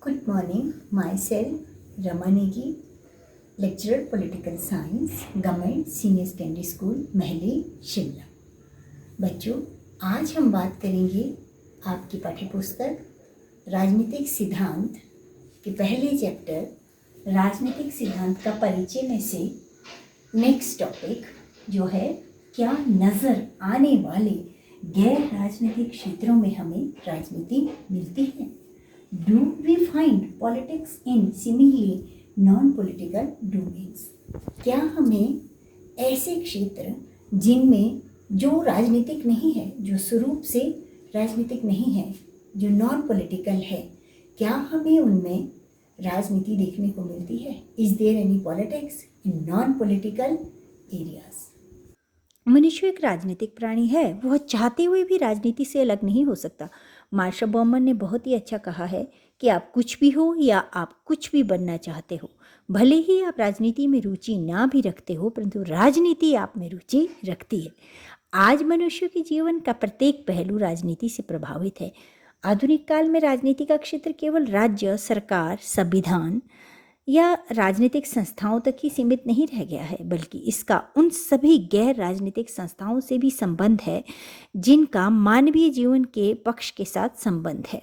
Good morning. Myself, Ramanegi, lecturer Political Science, Government Senior Secondary School, Mahali, Shimla. बच्चों, आज हम बात करेंगे आपकी पाठ्यपुस्तक राजनीतिक सिद्धांत के पहले चैप्टर राजनीतिक सिद्धांत का परिचय में से नेक्स्ट टॉपिक जो है क्या नज़र आने वाले गैर राजनीतिक क्षेत्रों में हमें राजनीति मिलती है। Do we find politics in seemingly non-political domains? क्या हमें ऐसे क्षेत्र जिनमें जो राजनीतिक नहीं है, जो स्वरूप से राजनीतिक नहीं है, जो नॉन पॉलिटिकल है, क्या हमें उनमें राजनीति देखने को मिलती है? Is there any politics in non-political areas? मनुष्य एक राजनीतिक प्राणी है। वह चाहते हुए भी राजनीति से अलग नहीं हो सकता। मार्शल बॉमन ने बहुत ही अच्छा कहा है कि आप कुछ भी हो या आप कुछ भी बनना चाहते हो, भले ही आप राजनीति में रुचि ना भी रखते हो, परंतु राजनीति आप में रुचि रखती है। आज मनुष्य के जीवन का प्रत्येक पहलू राजनीति से प्रभावित है। आधुनिक काल में राजनीति का क्षेत्र केवल राज्य, सरकार, संविधान या राजनीतिक संस्थाओं तक ही सीमित नहीं रह गया है, बल्कि इसका उन सभी गैर राजनीतिक संस्थाओं से भी संबंध है जिनका मानवीय जीवन के पक्ष के साथ संबंध है।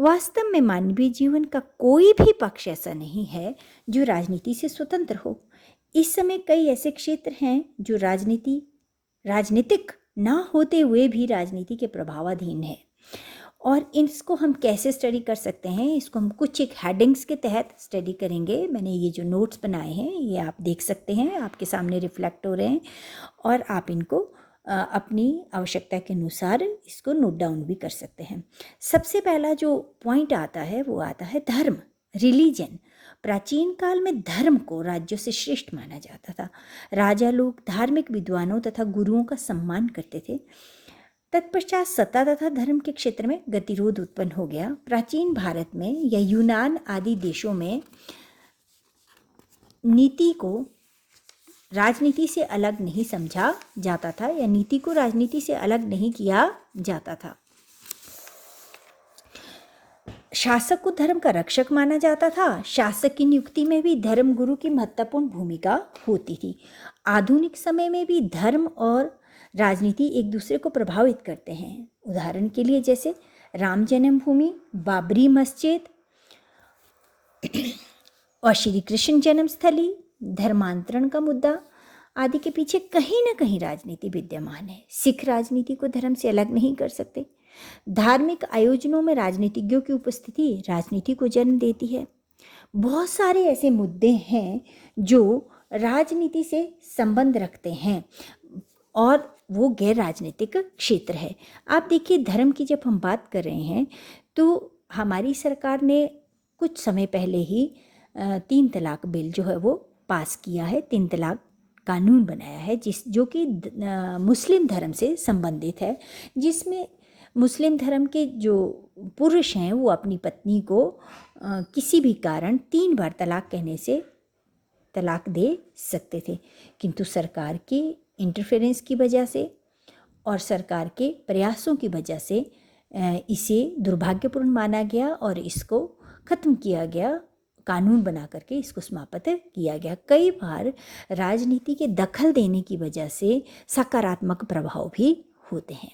वास्तव में मानवीय जीवन का कोई भी पक्ष ऐसा नहीं है जो राजनीति से स्वतंत्र हो। इस समय कई ऐसे क्षेत्र हैं जो राजनीतिक ना होते हुए भी राजनीति के प्रभावाधीन है, और इसको हम कैसे स्टडी कर सकते हैं, इसको हम कुछ एक हेडिंग्स के तहत स्टडी करेंगे। मैंने ये जो नोट्स बनाए हैं ये आप देख सकते हैं, आपके सामने रिफ्लेक्ट हो रहे हैं, और आप इनको अपनी आवश्यकता के अनुसार इसको नोट डाउन भी कर सकते हैं। सबसे पहला जो पॉइंट आता है वो आता है धर्म, रिलीजन। प्राचीन काल में धर्म को राज्यों से श्रेष्ठ माना जाता था। राजा लोग धार्मिक विद्वानों तथा गुरुओं का सम्मान करते थे। तत्पश्चात सत्ता तथा धर्म के क्षेत्र में गतिरोध उत्पन्न हो गया। प्राचीन भारत में या यूनान आदि देशों में नीति को राजनीति से अलग नहीं समझा जाता था, या नीति को राजनीति से अलग नहीं किया जाता था। शासक को धर्म का रक्षक माना जाता था। शासक की नियुक्ति में भी धर्म गुरु की महत्वपूर्ण भूमिका होती थी। आधुनिक समय में भी धर्म और राजनीति एक दूसरे को प्रभावित करते हैं। उदाहरण के लिए जैसे राम जन्मभूमि, बाबरी मस्जिद और श्री कृष्ण जन्मस्थली, धर्मांतरण का मुद्दा आदि के पीछे कहीं ना कहीं राजनीति विद्यमान है। सिख राजनीति को धर्म से अलग नहीं कर सकते। धार्मिक आयोजनों में राजनीतिज्ञों की उपस्थिति राजनीति को जन्म देती है। बहुत सारे ऐसे मुद्दे हैं जो राजनीति से संबंध रखते हैं और वो गैर राजनीतिक क्षेत्र है। आप देखिए, धर्म की जब हम बात कर रहे हैं तो हमारी सरकार ने कुछ समय पहले ही 3 तलाक बिल जो है वो पास किया है, 3 तलाक कानून बनाया है जो कि मुस्लिम धर्म से संबंधित है, जिसमें मुस्लिम धर्म के जो पुरुष हैं वो अपनी पत्नी को किसी भी कारण 3 बार तलाक कहने से तलाक दे सकते थे, किंतु सरकार की इंटरफेरेंस की वजह से और सरकार के प्रयासों की वजह से इसे दुर्भाग्यपूर्ण माना गया और इसको ख़त्म किया गया। कानून बना करके इसको समाप्त किया गया। कई बार राजनीति के दखल देने की वजह से सकारात्मक प्रभाव भी होते हैं।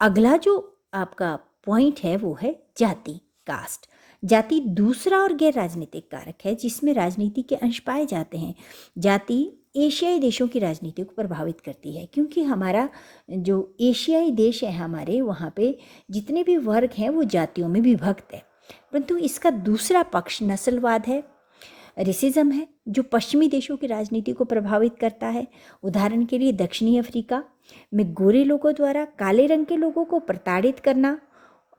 अगला जो आपका पॉइंट है वो है जाति, कास्ट। जाति दूसरा और गैर राजनीतिक कारक है जिसमें राजनीति के अंश पाए जाते हैं। जाति एशियाई देशों की राजनीति को प्रभावित करती है, क्योंकि हमारा जो एशियाई देश है हमारे वहाँ पे जितने भी वर्ग हैं वो जातियों में विभक्त है। परंतु इसका दूसरा पक्ष नस्लवाद है, रेसिज्म है, जो पश्चिमी देशों की राजनीति को प्रभावित करता है। उदाहरण के लिए दक्षिणी अफ्रीका में गोरे लोगों द्वारा काले रंग के लोगों को प्रताड़ित करना,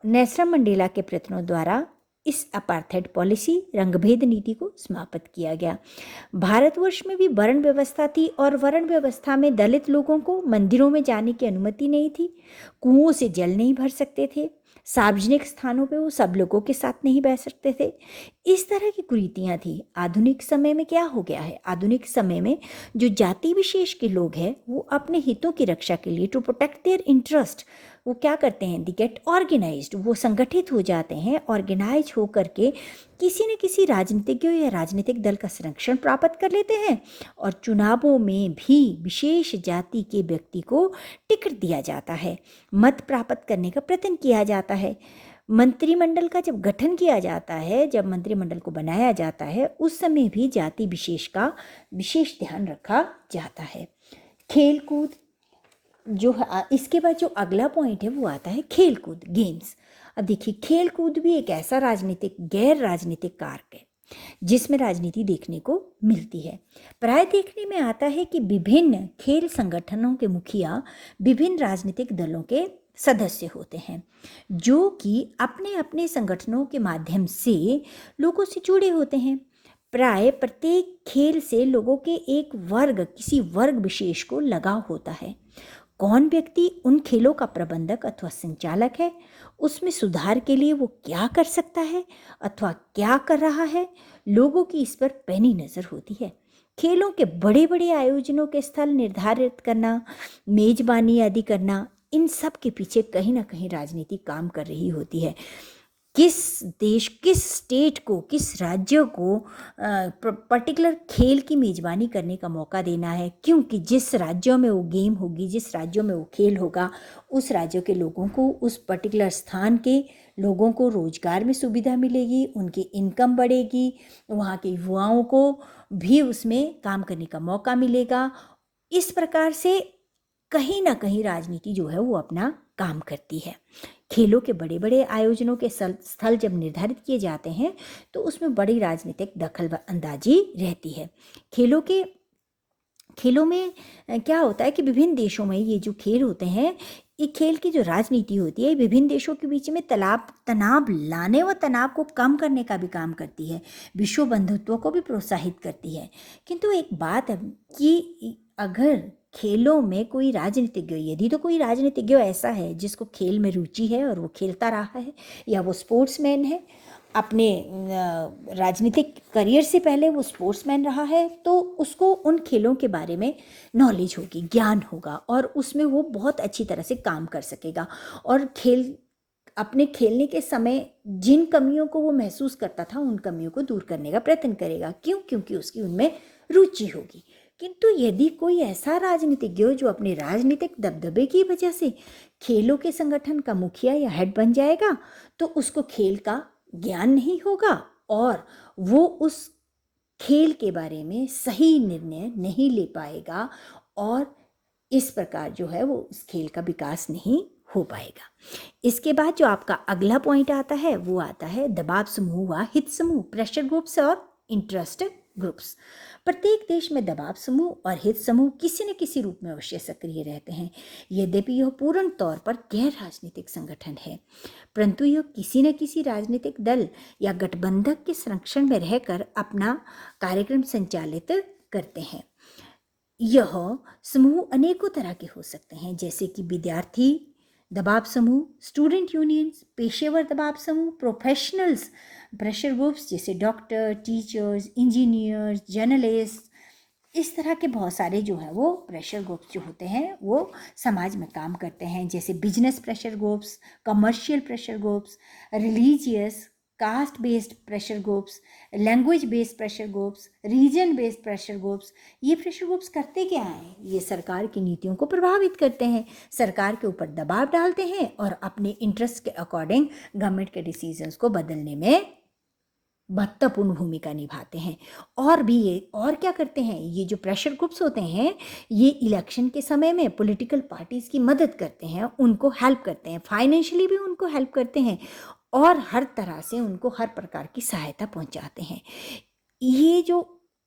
नेल्सन मंडेला के प्रयत्नों द्वारा इस अपार्थाइड पॉलिसी रंगभेद नीति को समाप्त किया गया। भारतवर्ष में भी वर्ण व्यवस्था थी और वर्ण व्यवस्था में दलित लोगों को मंदिरों में जाने की अनुमति नहीं थी, कुओं से जल नहीं भर सकते थे, सार्वजनिक स्थानों पे वो सब लोगों के साथ नहीं बैठ सकते थे। इस तरह की कुरीतियाँ थी। आधुनिक समय में क्या हो गया है, आधुनिक समय में जो जाति विशेष के लोग हैं वो अपने हितों की रक्षा के लिए टू प्रोटेक्ट देयर इंटरेस्ट वो क्या करते हैं, दे गेट ऑर्गेनाइज्ड, वो संगठित हो जाते हैं, ऑर्गेनाइज हो करके किसी न किसी राजनीतिज्ञों या राजनीतिक दल का संरक्षण प्राप्त कर लेते हैं और चुनावों में भी विशेष जाति के व्यक्ति को टिकट दिया जाता है, मत प्राप्त करने का प्रयत्न किया जाता है। मंत्रिमंडल का जब गठन किया जाता है, जब मंत्रिमंडल को बनाया जाता है, उस समय भी जाति विशेष का विशेष ध्यान रखा जाता है। खेल कूद जो है, इसके बाद जो अगला पॉइंट है वो आता है खेल कूद, गेम्स। अब देखिए, खेल कूद भी एक ऐसा राजनीतिक गैर राजनीतिक कारक है जिसमें राजनीति देखने को मिलती है। प्राय देखने में आता है कि विभिन्न खेल संगठनों के मुखिया विभिन्न राजनीतिक दलों के सदस्य होते हैं, जो कि अपने अपने संगठनों के माध्यम से लोगों से जुड़े होते हैं। प्राय प्रत्येक खेल से लोगों के एक वर्ग, किसी वर्ग विशेष को लगाव होता है। कौन व्यक्ति उन खेलों का प्रबंधक अथवा संचालक है, उसमें सुधार के लिए वो क्या कर सकता है अथवा क्या कर रहा है, लोगों की इस पर पैनी नज़र होती है। खेलों के बड़े बड़े आयोजनों के स्थल निर्धारित करना, मेजबानी आदि करना, इन सब के पीछे कहीं ना कहीं राजनीति काम कर रही होती है। किस देश, किस स्टेट को, किस राज्य को पर्टिकुलर खेल की मेज़बानी करने का मौका देना है, क्योंकि जिस राज्यों में वो गेम होगी, जिस राज्यों में वो खेल होगा, उस राज्यों के लोगों को, उस पर्टिकुलर स्थान के लोगों को रोजगार में सुविधा मिलेगी, उनकी इनकम बढ़ेगी, वहाँ के युवाओं को भी उसमें काम करने का मौका मिलेगा। इस प्रकार से कहीं ना कहीं राजनीति जो है वो अपना काम करती है। खेलों के बड़े बड़े आयोजनों के स्थल जब निर्धारित किए जाते हैं तो उसमें बड़ी राजनीतिक दखल अंदाजी रहती है। खेलों में क्या होता है कि विभिन्न देशों में ये जो खेल होते हैं, ये खेल की जो राजनीति होती है, विभिन्न देशों के बीच में तनाव लाने व तनाव को कम करने का भी काम करती है, विश्व बंधुत्व को भी प्रोत्साहित करती है। किंतु एक बात है कि अगर खेलों में कोई राजनीतिज्ञ, यदि तो कोई राजनीतिज्ञ ऐसा है जिसको खेल में रुचि है और वो खेलता रहा है, या वो स्पोर्ट्समैन है, अपने राजनीतिक करियर से पहले वो स्पोर्ट्समैन रहा है, तो उसको उन खेलों के बारे में नॉलेज होगी, ज्ञान होगा और उसमें वो बहुत अच्छी तरह से काम कर सकेगा और अपने खेलने के समय जिन कमियों को वो महसूस करता था, उन कमियों को दूर करने का प्रयत्न करेगा। क्यों? क्योंकि उसकी उनमें रुचि होगी। किंतु यदि कोई ऐसा राजनीतिज्ञ जो अपने राजनीतिक दबदबे की वजह से खेलों के संगठन का मुखिया या हेड बन जाएगा, तो उसको खेल का ज्ञान नहीं होगा और वो उस खेल के बारे में सही निर्णय नहीं ले पाएगा और इस प्रकार जो है वो उस खेल का विकास नहीं हो पाएगा। इसके बाद जो आपका अगला पॉइंट आता है वो आता है दबाव समूह व हित समूह, प्रेशर ग्रुप्स और इंटरेस्ट ग्रुप्स। प्रत्येक देश में दबाव समूह और हित समूह किसी न किसी रूप में अवश्य सक्रिय रहते हैं। यद्यपि यह पूर्ण तौर पर गैर राजनीतिक संगठन है, परंतु यह किसी न किसी राजनीतिक दल या गठबंधन के संरक्षण में रहकर अपना कार्यक्रम संचालित करते हैं। यह समूह अनेकों तरह के हो सकते हैं, जैसे कि विद्यार्थी दबाव समूह, स्टूडेंट यूनियंस, पेशेवर दबाव समूह, प्रोफेशनल्स प्रेशर ग्रुप्स जैसे डॉक्टर, टीचर्स, इंजीनियर्स, जर्नलिस्ट, इस तरह के बहुत सारे जो है वो प्रेशर ग्रुप्स जो होते हैं वो समाज में काम करते हैं, जैसे business pressure groups, commercial pressure groups, religious, caste based pressure groups, language based pressure groups, region based pressure groups. ये प्रेशर ग्रुप्स करते क्या हैं? ये सरकार की नीतियों को प्रभावित करते हैं, सरकार के ऊपर दबाव डालते हैं और अपने इंटरेस्ट के अकॉर्डिंग गवर्नमेंट के डिसीजंस को बदलने में महत्वपूर्ण भूमिका निभाते हैं। और क्या करते हैं ये जो प्रेशर ग्रुप्स होते हैं, ये इलेक्शन के समय में पॉलिटिकल पार्टीज़ की मदद करते हैं, उनको हेल्प करते हैं, फाइनेंशियली भी उनको हेल्प करते हैं और हर तरह से उनको हर प्रकार की सहायता पहुंचाते हैं। ये जो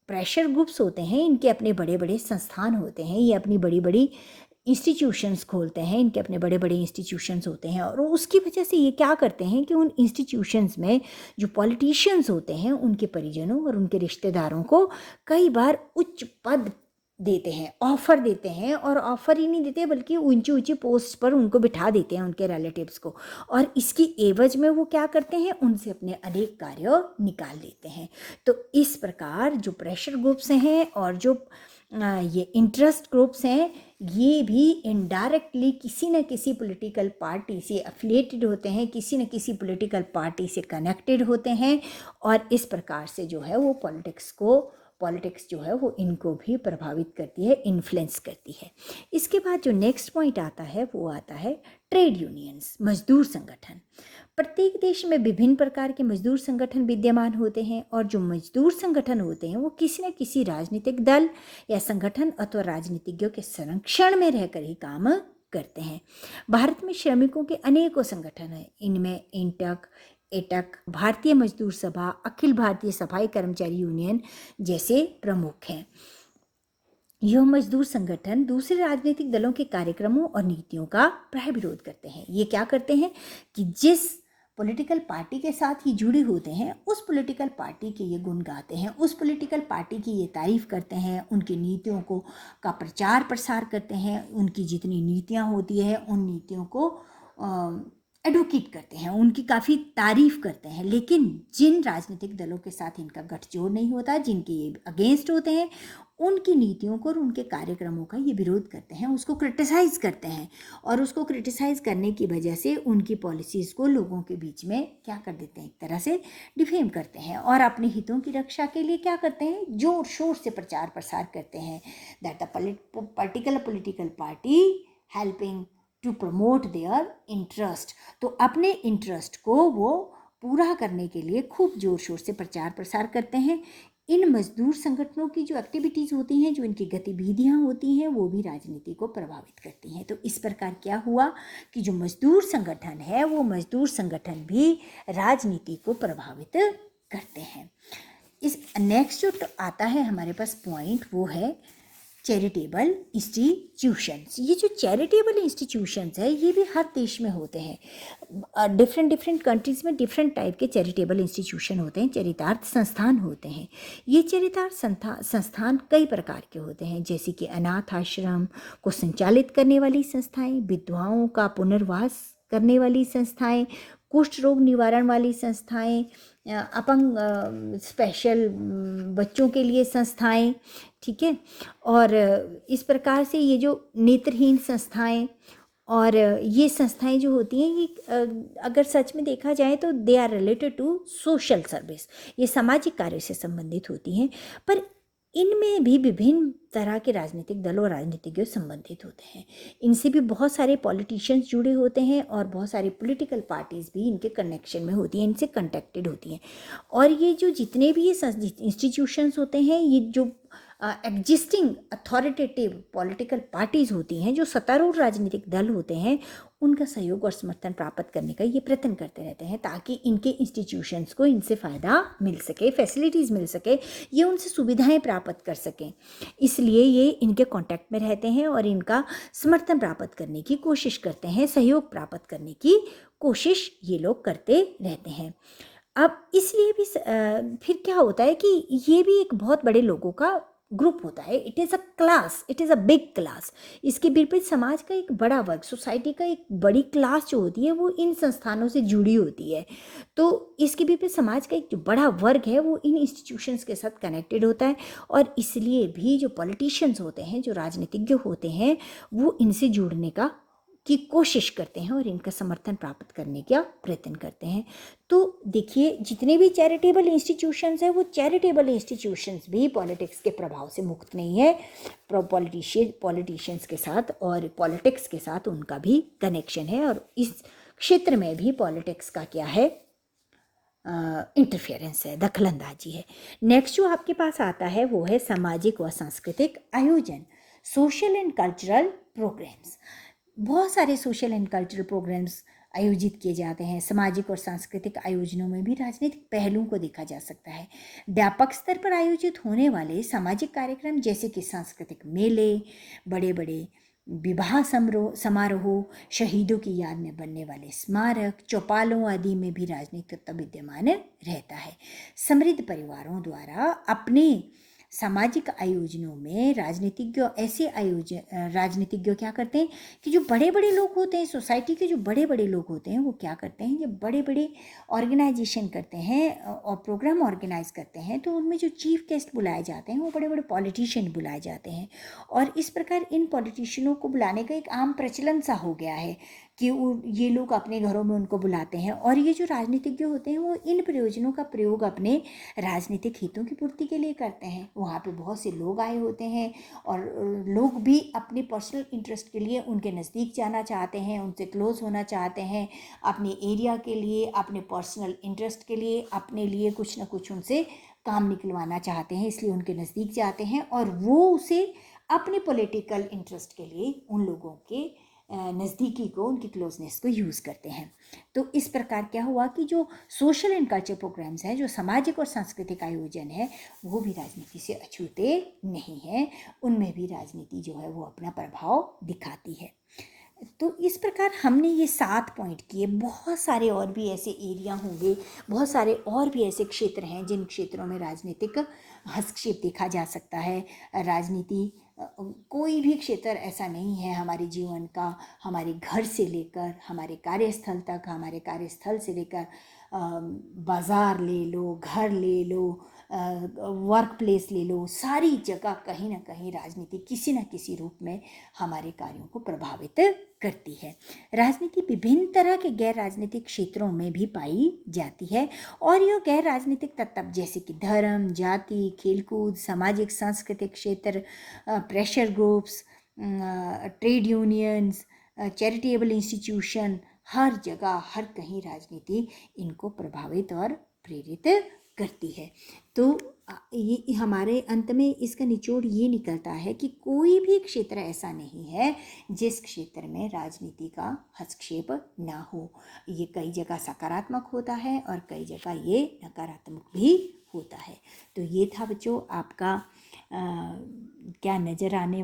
प्रेशर ग्रुप्स होते हैं, इनके अपने बड़े बड़े संस्थान होते हैं, ये अपनी बड़ी बड़ी इंस्टीट्यूशंस खोलते हैं, इनके अपने बड़े बड़े इंस्टीट्यूशंस होते हैं और उसकी वजह से ये क्या करते हैं कि उन इंस्टीट्यूशंस में जो पॉलिटिशियंस होते हैं, उनके परिजनों और उनके रिश्तेदारों को कई बार उच्च पद देते हैं, ऑफ़र देते हैं, और ऑफ़र ही नहीं देते बल्कि ऊंची ऊंची पोस्ट पर उनको बिठा देते हैं, उनके रिलेटिव्स को, और इसकी एवज में वो क्या करते हैं, उनसे अपने अनेक कार्य निकाल लेते हैं। तो इस प्रकार जो प्रेशर ग्रुप्स हैं और जो ये इंटरेस्ट ग्रुप्स हैं, ये भी इनडायरेक्टली किसी न किसी पॉलिटिकल पार्टी से एफिलिएटेड होते हैं, किसी न किसी पॉलिटिकल पार्टी से कनेक्टेड होते हैं, और इस प्रकार से जो है वो पॉलिटिक्स जो है वो इनको भी प्रभावित करती है, इन्फ्लुएंस करती है। इसके बाद जो नेक्स्ट पॉइंट आता है वो आता है ट्रेड यूनियंस, मजदूर संगठन। प्रत्येक देश में विभिन्न प्रकार के मजदूर संगठन विद्यमान होते हैं, और जो मजदूर संगठन होते हैं वो किसी न किसी राजनीतिक दल या संगठन अथवा राजनीतिज्ञों के संरक्षण में रहकर ही काम करते हैं। भारत में श्रमिकों के अनेकों संगठन हैं, इनमें इंटक, एटक, भारतीय मजदूर सभा, अखिल भारतीय सफाई कर्मचारी यूनियन जैसे प्रमुख हैं। यह मजदूर संगठन दूसरे राजनीतिक दलों के कार्यक्रमों और नीतियों का प्राय विरोध करते हैं। ये क्या करते हैं कि जिस पॉलिटिकल पार्टी के साथ ही जुड़े होते हैं उस पॉलिटिकल पार्टी के ये गुण गाते हैं, उस पॉलिटिकल पार्टी की ये तारीफ करते हैं, उनकी नीतियों को का प्रचार प्रसार करते हैं, उनकी जितनी नीतियाँ होती है उन नीतियों को एडवोकेट करते हैं, उनकी काफ़ी तारीफ करते हैं। लेकिन जिन राजनीतिक दलों के साथ इनका गठजोड़ नहीं होता, जिनके ये अगेंस्ट होते हैं, उनकी नीतियों को और उनके कार्यक्रमों का ये विरोध करते हैं, उसको क्रिटिसाइज़ करते हैं, और उसको क्रिटिसाइज़ करने की वजह से उनकी पॉलिसीज़ को लोगों के बीच में क्या कर देते हैं, एक तरह से डिफेम करते हैं, और अपने हितों की रक्षा के लिए क्या करते हैं, जोर शोर से प्रचार प्रसार करते हैं that the particular political party helping to promote their interest. तो अपने इंटरेस्ट को वो पूरा करने के लिए खूब जोर शोर से प्रचार प्रसार करते हैं। इन मजदूर संगठनों की जो एक्टिविटीज़ होती हैं, जो इनकी गतिविधियां होती हैं, वो भी राजनीति को प्रभावित करती हैं। तो इस प्रकार क्या हुआ कि जो मजदूर संगठन है वो मजदूर संगठन भी राजनीति को प्रभावित करते हैं। इस नेक्स्ट जो आता है हमारे पास पॉइंट वो है चैरिटेबल इंस्टीट्यूशंस। ये जो चैरिटेबल इंस्टीट्यूशंस है ये भी हर देश में होते हैं। डिफरेंट कंट्रीज़ में डिफरेंट टाइप के चैरिटेबल इंस्टीट्यूशन होते हैं, चरितार्थ संस्थान होते हैं। ये चरितार्थ संस्थान कई प्रकार के होते हैं, जैसे कि अनाथ आश्रम को संचालित करने वाली संस्थाएं, विधवाओं का पुनर्वास करने वाली संस्थाएं, कुष्ठ रोग निवारण वाली संस्थाएं, अपंग स्पेशल बच्चों के लिए संस्थाएं, ठीक है। और इस प्रकार से ये जो नेत्रहीन संस्थाएं और ये संस्थाएं जो होती हैं ये अगर सच में देखा जाए तो they are related to social service, ये सामाजिक कार्य से संबंधित होती हैं। पर इनमें भी विभिन्न तरह के राजनीतिक दल और राजनीतिज्ञ संबंधित होते हैं। इनसे भी बहुत सारे पॉलिटिशियंस जुड़े होते हैं और बहुत सारी पॉलिटिकल पार्टीज़ भी इनके कनेक्शन में होती हैं, इनसे कनेक्टेड होती हैं। और ये जो जितने भी ये इंस्टीट्यूशंस होते हैं, ये जो एग्जिस्टिंग अथॉरिटेटिव पॉलिटिकल पार्टीज़ होती हैं, जो सत्तारूढ़ राजनीतिक दल होते हैं, उनका सहयोग और समर्थन प्राप्त करने का ये प्रयत्न करते रहते हैं ताकि इनके इंस्टीट्यूशंस को इनसे फ़ायदा मिल सके, फैसिलिटीज़ मिल सके, ये उनसे सुविधाएं प्राप्त कर सकें। इसलिए ये इनके कांटेक्ट में रहते हैं और इनका समर्थन प्राप्त करने की कोशिश करते हैं, सहयोग प्राप्त करने की कोशिश ये लोग करते रहते हैं। अब इसलिए भी फिर क्या होता है कि ये भी एक बहुत बड़े लोगों का ग्रुप होता है, it is a class, it is a big class. इसके विपरीत समाज का एक बड़ा वर्ग, सोसाइटी का एक बड़ी क्लास जो होती है वो इन संस्थानों से जुड़ी होती है। तो इसके विपरीत समाज का एक जो बड़ा वर्ग है वो इन इंस्टीट्यूशंस के साथ कनेक्टेड होता है, और इसलिए भी जो पॉलिटिशियंस होते हैं, जो राजनीतिज्ञ होते हैं, वो इनसे जुड़ने की कोशिश करते हैं और इनका समर्थन प्राप्त करने का प्रयत्न करते हैं। तो देखिए, जितने भी चैरिटेबल इंस्टीट्यूशंस हैं वो चैरिटेबल इंस्टीट्यूशंस भी पॉलिटिक्स के प्रभाव से मुक्त नहीं है। पॉलिटिशियंस के साथ और पॉलिटिक्स के साथ उनका भी कनेक्शन है, और इस क्षेत्र में भी पॉलिटिक्स का क्या है, इंटरफेरेंस है, दखलंदाजी है। नेक्स्ट जो आपके पास आता है वो है सामाजिक व सांस्कृतिक आयोजन, सोशल एंड कल्चरल प्रोग्राम्स। बहुत सारे सोशल एंड कल्चरल प्रोग्राम्स आयोजित किए जाते हैं। सामाजिक और सांस्कृतिक आयोजनों में भी राजनीतिक पहलुओं को देखा जा सकता है। व्यापक स्तर पर आयोजित होने वाले सामाजिक कार्यक्रम जैसे कि सांस्कृतिक मेले, बड़े बड़े विवाह समारोह, शहीदों की याद में बनने वाले स्मारक, चौपालों आदि में भी राजनीतिक तत्व विद्यमान रहता है। समृद्ध परिवारों द्वारा अपने सामाजिक आयोजनों में राजनीतिज्ञ क्या करते हैं कि जो बड़े बड़े लोग होते हैं, सोसाइटी के जो बड़े बड़े लोग होते हैं, वो क्या करते हैं, ये बड़े बड़े ऑर्गेनाइजेशन करते हैं और प्रोग्राम ऑर्गेनाइज करते हैं, तो उनमें जो चीफ गेस्ट बुलाए जाते हैं वो बड़े बड़े पॉलिटिशियन बुलाए जाते हैं। और इस प्रकार इन पॉलिटिशियनों को बुलाने का एक आम प्रचलन सा हो गया है कि ये लोग अपने घरों में उनको बुलाते हैं, और ये जो राजनीतिज्ञ होते हैं वो इन प्रयोजनों का प्रयोग अपने राजनीतिक हितों की पूर्ति के लिए करते हैं। वहाँ पे बहुत से लोग आए होते हैं और लोग भी अपने पर्सनल इंटरेस्ट के लिए उनके नज़दीक जाना चाहते हैं, उनसे क्लोज होना चाहते हैं, अपने एरिया के लिए, अपने पर्सनल इंटरेस्ट के लिए, अपने लिए कुछ ना कुछ उनसे काम निकलवाना चाहते हैं, इसलिए उनके नज़दीक जाते हैं और वो उसे अपने पॉलिटिकल इंटरेस्ट के लिए उन लोगों के नज़दीकी को, उनकी क्लोजनेस को यूज़ करते हैं। तो इस प्रकार क्या हुआ कि जो सोशल एंड कल्चर प्रोग्राम्स हैं, जो सामाजिक और सांस्कृतिक आयोजन है, वो भी राजनीति से अछूते नहीं हैं, उनमें भी राजनीति जो है वो अपना प्रभाव दिखाती है। तो इस प्रकार हमने ये 7 पॉइंट किए। बहुत सारे और भी ऐसे एरिया होंगे, बहुत सारे और भी ऐसे क्षेत्र हैं जिन क्षेत्रों में राजनीतिक हस्तक्षेप देखा जा सकता है। राजनीति कोई भी क्षेत्र ऐसा नहीं है हमारे जीवन का, हमारे घर से लेकर हमारे कार्यस्थल तक, हमारे कार्यस्थल से लेकर बाज़ार ले लो, घर ले लो, वर्क प्लेस ले लो, सारी जगह कहीं ना कहीं राजनीति किसी न किसी रूप में हमारे कार्यों को प्रभावित करती है। राजनीति विभिन्न तरह के गैर राजनीतिक क्षेत्रों में भी पाई जाती है, और यह गैर राजनीतिक तत्व जैसे कि धर्म, जाति, खेलकूद, सामाजिक सांस्कृतिक क्षेत्र, pressure groups, trade unions, charitable institution, हर जगह हर कहीं राजनीति इनको प्रभावित और प्रेरित करती है। तो ये हमारे अंत में इसका निचोड़ ये निकलता है कि कोई भी क्षेत्र ऐसा नहीं है जिस क्षेत्र में राजनीति का हस्तक्षेप ना हो। ये कई जगह सकारात्मक होता है और कई जगह ये नकारात्मक भी होता है। तो ये था बच्चों आपका क्या नज़र आने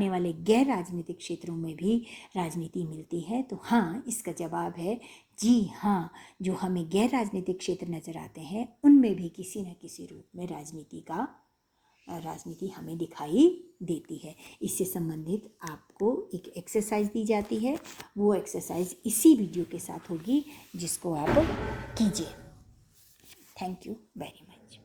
वाले गैर राजनीतिक क्षेत्रों में भी राजनीति मिलती है। तो हाँ, इसका जवाब है जी हाँ, जो हमें गैर राजनीतिक क्षेत्र नज़र आते हैं उनमें भी किसी न किसी रूप में राजनीति हमें दिखाई देती है। इससे संबंधित आपको एक एक्सरसाइज दी जाती है, वो एक्सरसाइज इसी वीडियो के साथ होगी जिसको आप कीजिए। Thank you very much.